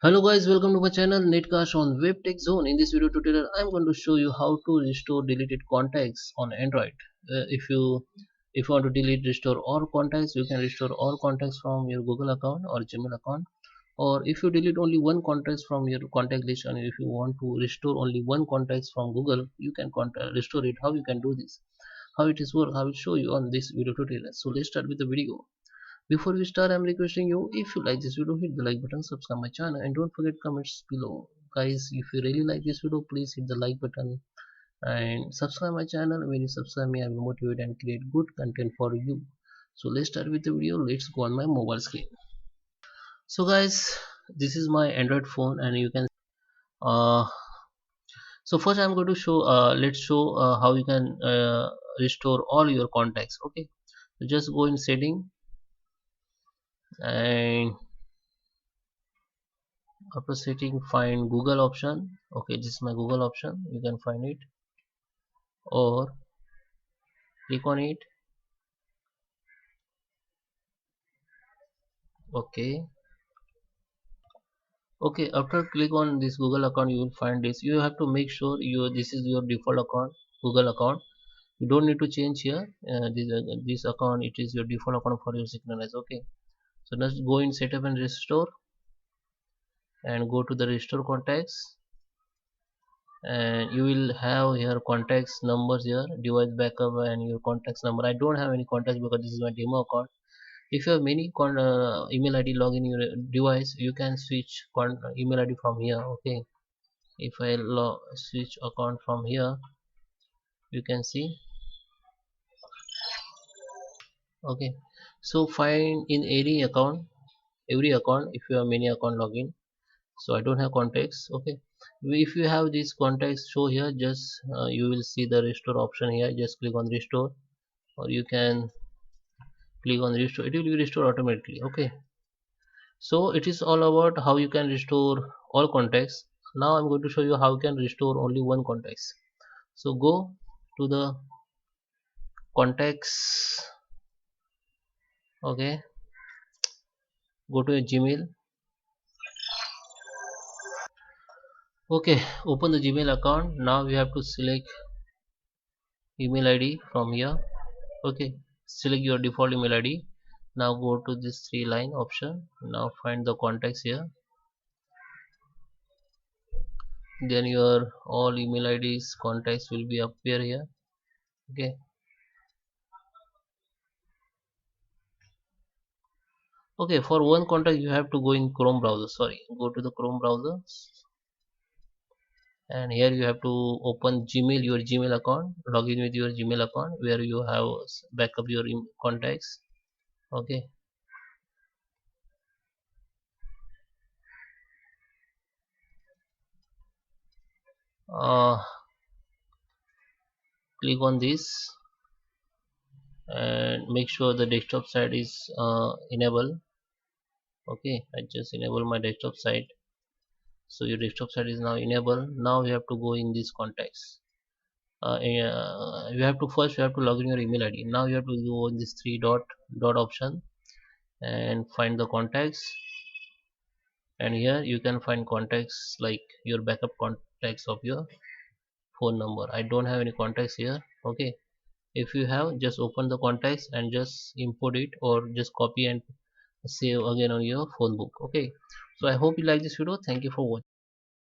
Hello guys, welcome to my channel NetCast on WebTech Zone. In this video tutorial, I'm going to show you how to restore deleted contacts on Android. If you want to restore all contacts, you can restore all contacts from your Google account or Gmail account. Or if you delete only one contact from your contact list, and if you want to restore only one contact from Google, you can restore it. How you can do this? How it is work? I will show you on this video tutorial. So let's start with the video. Before we start, I'm requesting you, if you like this video, hit the like button, subscribe my channel, and don't forget comments below. Guys, if you really like this video, please hit the like button and subscribe my channel. When you subscribe me, I will motivate and create good content for you. So let's start with the video. Let's go on my mobile screen. So guys, this is my Android phone, and you can uh so first I'm going to show let's show how you can restore all your contacts. Okay, so just go in setting, and after setting find Google option. Okay, this is my Google option, you can find it, or click on it. Okay, okay, after click on this Google account, you will find this. You have to make sure this is your default account, Google account. You don't need to change here. This account, it is your default account for your Synchronize. Okay, so let's go in setup and restore, and go to the restore contacts, and you will have here contacts numbers here, device backup, and your contacts number. I don't have any contacts because this is my demo account. If you have many email id log in your device, you can switch email id from here. Okay, if I switch account from here, you can see. Okay, so find in every account, if you have many account login. So I don't have contacts. Okay, if you have these contacts show here, just you will see the restore option here. Just click on restore, or you can click on restore, it will be restored automatically. Okay, so it is all about how you can restore all contacts. Now I'm going to show you how you can restore only one contacts. So go to the contacts. Okay, go to your Gmail. Okay, open the Gmail account. Now you have to select email id from here. Okay, select your default email id. Now go to this three line option. Now find the contacts here, then your all email ids contacts will be appear here. Okay, okay, for one contact you have to go in Chrome browser. Sorry, go to the Chrome browser, and here you have to open Gmail, your Gmail account, log in with your Gmail account where you have backup your contacts. Okay, uh, click on this and make sure the desktop side is enabled. Okay, I just enable my desktop side. So your desktop side is now enabled. Now you have to go in these contacts. You have to first, you have to log in your email id. Now you have to go in this three dot option and find the contacts, and here you can find contacts like your backup contacts of your phone number. I don't have any contacts here. Okay, if you have, just open the contacts and just import it, or just copy and save again on your phone book. Okay, so I hope you like this video. Thank you for watching.